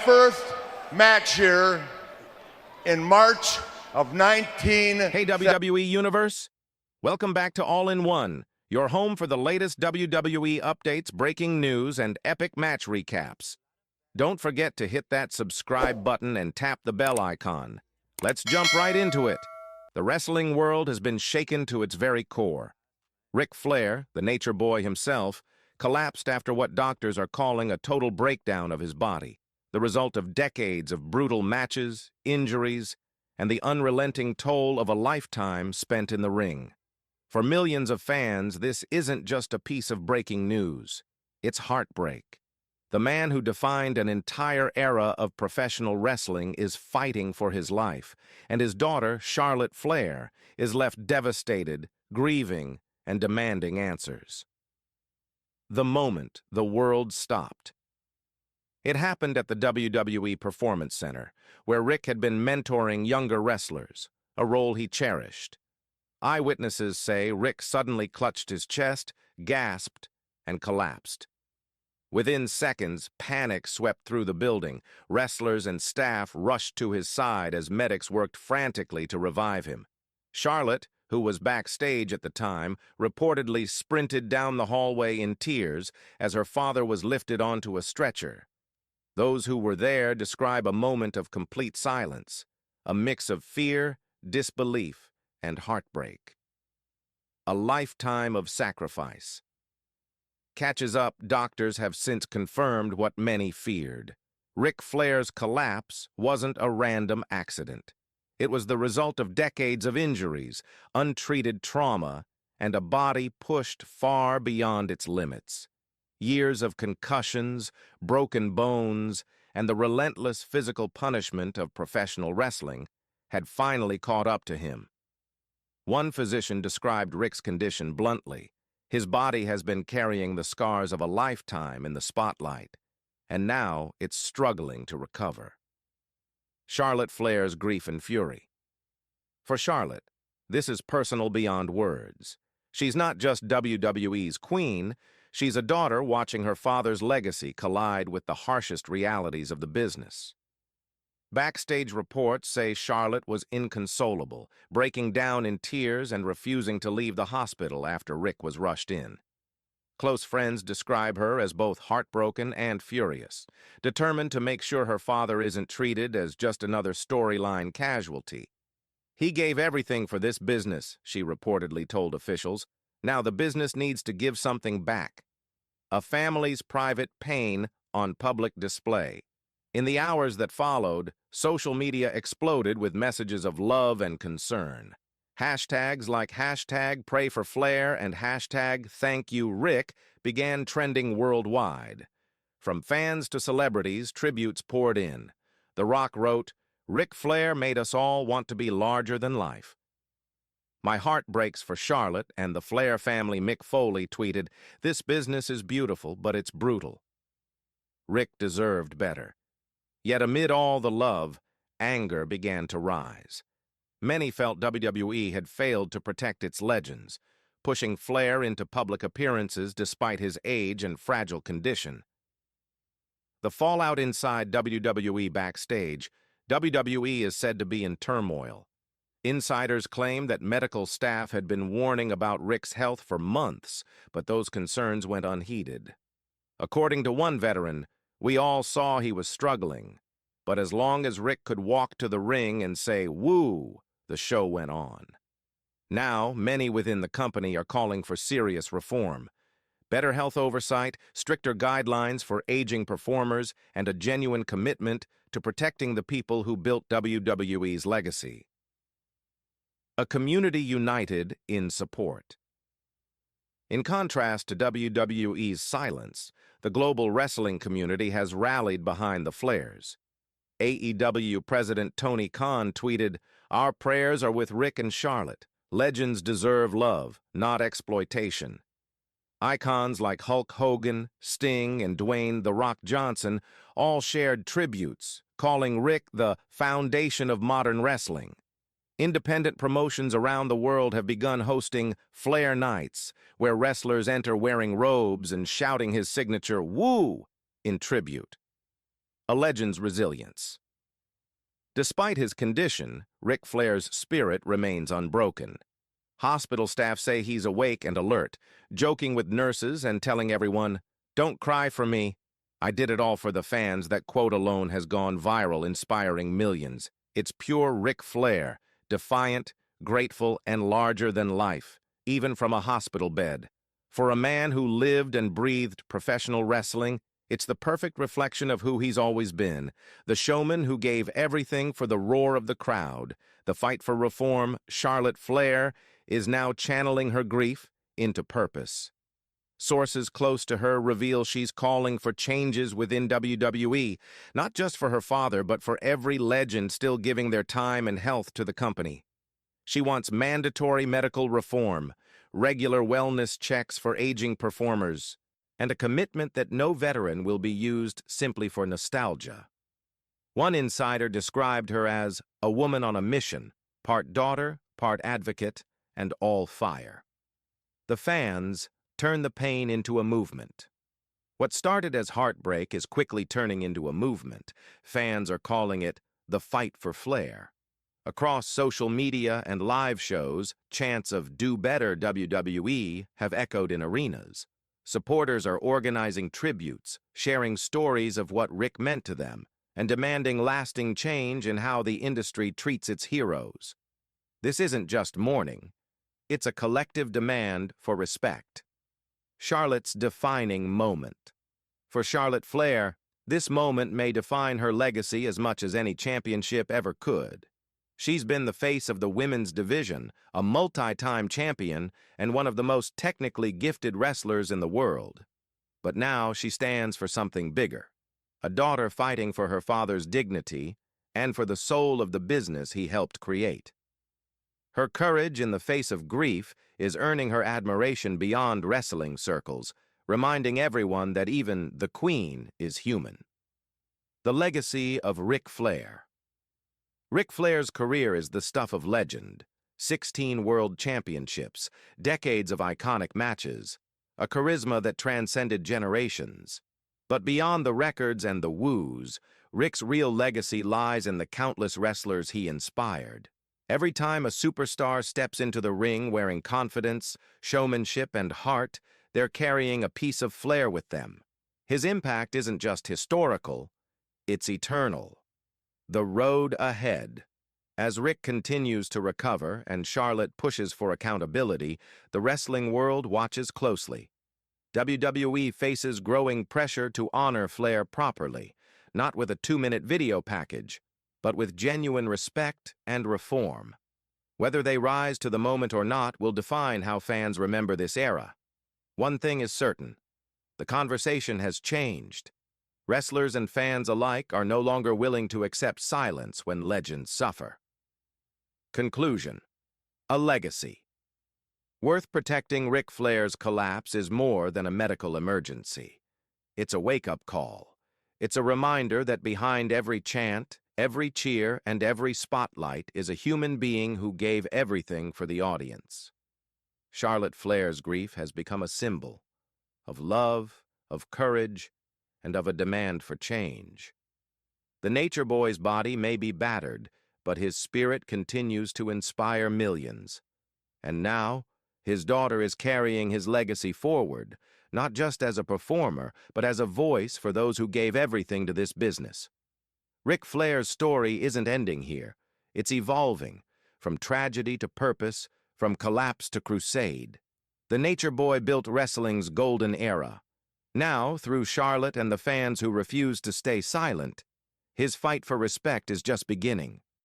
first match here in March of 19... Hey, WWE Universe. Welcome back to All-in-One, your home for the latest WWE updates, breaking news, and epic match recaps. Don't forget to hit that subscribe button and tap the bell icon. Let's jump right into it. The wrestling world has been shaken to its very core. Ric Flair, the Nature Boy himself, collapsed after what doctors are calling a total breakdown of his body, the result of decades of brutal matches, injuries, and the unrelenting toll of a lifetime spent in the ring. For millions of fans, this isn't just a piece of breaking news. It's heartbreak. The man who defined an entire era of professional wrestling is fighting for his life, and his daughter, Charlotte Flair, is left devastated, grieving, and demanding answers. The moment the world stopped. It happened at the WWE Performance Center, where Ric had been mentoring younger wrestlers, a role he cherished. Eyewitnesses say Ric suddenly clutched his chest, gasped, and collapsed. Within seconds, panic swept through the building. Wrestlers and staff rushed to his side as medics worked frantically to revive him. Charlotte, who was backstage at the time, reportedly sprinted down the hallway in tears as her father was lifted onto a stretcher. Those who were there describe a moment of complete silence, a mix of fear, disbelief, and heartbreak. A lifetime of sacrifice. Catches up, doctors have since confirmed what many feared. Ric Flair's collapse wasn't a random accident. It was the result of decades of injuries, untreated trauma, and a body pushed far beyond its limits. Years of concussions, broken bones, and the relentless physical punishment of professional wrestling had finally caught up to him. One physician described Ric's condition bluntly. His body has been carrying the scars of a lifetime in the spotlight, and now it's struggling to recover. Charlotte Flair's grief and fury. For Charlotte, this is personal beyond words. She's not just WWE's queen, she's a daughter watching her father's legacy collide with the harshest realities of the business. Backstage reports say Charlotte was inconsolable, breaking down in tears and refusing to leave the hospital after Ric was rushed in. Close friends describe her as both heartbroken and furious, determined to make sure her father isn't treated as just another storyline casualty. "He gave everything for this business," she reportedly told officials. "Now the business needs to give something back." A family's private pain on public display. In the hours that followed, social media exploded with messages of love and concern. Hashtags like #PrayForFlair and #ThankYouRic began trending worldwide. From fans to celebrities, tributes poured in. The Rock wrote, "Ric Flair made us all want to be larger than life." "My heart breaks for Charlotte," and the Flair family Mick Foley tweeted, "This business is beautiful, but it's brutal." Ric deserved better. Yet amid all the love, anger began to rise. Many felt WWE had failed to protect its legends, pushing Flair into public appearances despite his age and fragile condition. The fallout inside WWE backstage. WWE is said to be in turmoil. Insiders claim that medical staff had been warning about Ric's health for months, but those concerns went unheeded. According to one veteran, "We all saw he was struggling, but as long as Ric could walk to the ring and say, 'Woo,' the show went on." Now, many within the company are calling for serious reform. Better health oversight, stricter guidelines for aging performers, and a genuine commitment to protecting the people who built WWE's legacy. A community united in support. In contrast to WWE's silence, the global wrestling community has rallied behind the Flairs. AEW President Tony Khan tweeted, "Our prayers are with Ric and Charlotte. Legends deserve love, not exploitation." Icons like Hulk Hogan, Sting, and Dwayne "The Rock" Johnson all shared tributes, calling Ric the foundation of modern wrestling. Independent promotions around the world have begun hosting Flair Nights, where wrestlers enter wearing robes and shouting his signature "Woo" in tribute. A legend's resilience. Despite his condition, Ric Flair's spirit remains unbroken. Hospital staff say he's awake and alert, joking with nurses and telling everyone, "Don't cry for me. I did it all for the fans." That quote alone has gone viral, inspiring millions. It's pure Ric Flair, defiant, grateful, and larger than life, even from a hospital bed. For a man who lived and breathed professional wrestling, it's the perfect reflection of who he's always been, the showman who gave everything for the roar of the crowd. The fight for reform, Charlotte Flair, is now channeling her grief into purpose. Sources close to her reveal she's calling for changes within WWE, not just for her father, but for every legend still giving their time and health to the company. She wants mandatory medical reform, regular wellness checks for aging performers, and a commitment that no veteran will be used simply for nostalgia. One insider described her as a woman on a mission, part daughter, part advocate, and all fire. The fans turn the pain into a movement. What started as heartbreak is quickly turning into a movement. Fans are calling it the fight for Flair. Across social media and live shows, chants of "Do Better WWE" have echoed in arenas. Supporters are organizing tributes, sharing stories of what Ric meant to them, and demanding lasting change in how the industry treats its heroes. This isn't just mourning. It's a collective demand for respect. Charlotte's defining moment. For Charlotte Flair, this moment may define her legacy as much as any championship ever could. She's been the face of the women's division, a multi-time champion, and one of the most technically gifted wrestlers in the world. But now she stands for something bigger. A daughter fighting for her father's dignity and for the soul of the business he helped create. Her courage in the face of grief is earning her admiration beyond wrestling circles, reminding everyone that even the Queen is human. The legacy of Ric Flair. Ric Flair's career is the stuff of legend. 16 world championships, decades of iconic matches, a charisma that transcended generations. But beyond the records and the woos, Ric's real legacy lies in the countless wrestlers he inspired. Every time a superstar steps into the ring wearing confidence, showmanship, and heart, they're carrying a piece of Flair with them. His impact isn't just historical, it's eternal. The road ahead. As Ric continues to recover and Charlotte pushes for accountability, the wrestling world watches closely. WWE faces growing pressure to honor Flair properly, not with a 2-minute video package, but with genuine respect and reform. Whether they rise to the moment or not will define how fans remember this era. One thing is certain: the conversation has changed. Wrestlers and fans alike are no longer willing to accept silence when legends suffer. Conclusion. A legacy. Worth protecting, Ric Flair's collapse is more than a medical emergency. It's a wake-up call. It's a reminder that behind every chant, every cheer, and every spotlight is a human being who gave everything for the audience. Charlotte Flair's grief has become a symbol of love, of courage, and of a demand for change. The Nature Boy's body may be battered, but his spirit continues to inspire millions. And now, his daughter is carrying his legacy forward, not just as a performer, but as a voice for those who gave everything to this business. Ric Flair's story isn't ending here. It's evolving, from tragedy to purpose, from collapse to crusade. The Nature Boy built wrestling's golden era. Now, through Charlotte and the fans who refuse to stay silent, his fight for respect is just beginning.